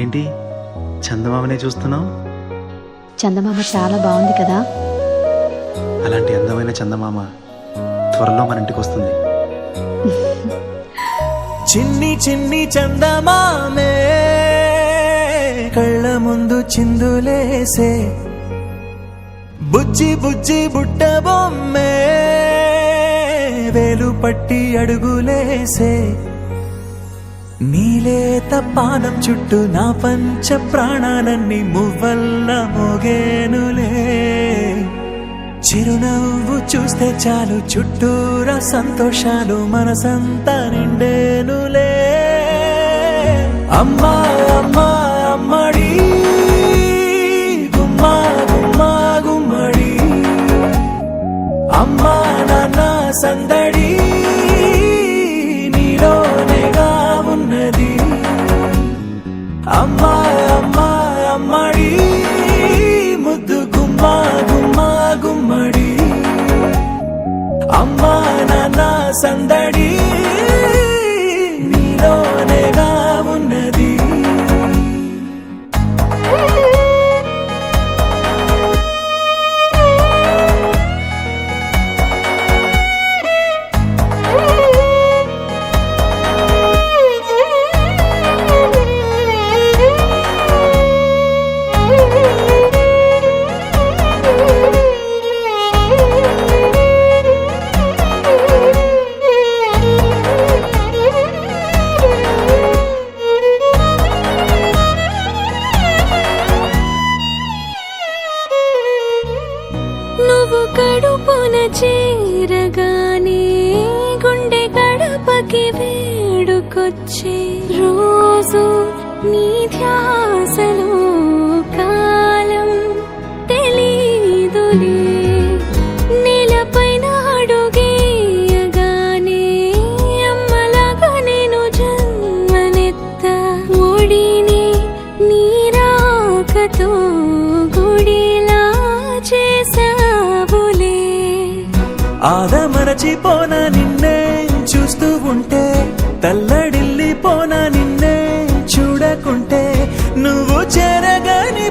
ఏంటి చందమామనే చూస్తున్నావు? చందమామ చాలా బాగుంది కదా. అలాంటి అందమైన చందమామ త్వరలో మన ఇంటికి వస్తుంది. చిన్ని చిన్ని చందమామే కళ్ళ ముందు చిందులేసే, బుజ్జి బుజ్జి బుట్ట బొమ్మే వేలు పట్టి అడుగులేసే, నీలేత పానం చుట్టూ నా పంచ ప్రాణాలన్నీ మువ్వల్ల మోగేనులే. చిరునవ్వు చూస్తే చాలు చుట్టూరా సంతోషాలు మనసంతా నిండేనులే. అమ్మా అమ్మా అమ్మడి గుమ్మా గుమ్మా గుమ్మడి, అమ్మా నాన్న సందడి నీలోనేగా ఉన్నది. అమ్మా అమ్మా అమ్మడి ముద్దు గుమ్మా గుమ్మా గుమ్మడి, అమ్మా నాన్న సందడి నీలోనేగా ఉన్నది. నువ్వు కడుపున చేరగానే గుండె గడపకి వేడుకొచ్చే, రోజు నీ ధ్యాసలో కాలం తెలీదులే. నేలపైన అడుగేయగానే అమ్మలాగా నేను జన్మనెత్త, ఒడిని నీ రాకతో గుడిలా చేసావులే. ఆదమరచిపోనా నిన్నే చూస్తూ ఉంటే, తల్లడిల్లిపోనా నిన్నే చూడకుంటే, నువ్వు చెరగని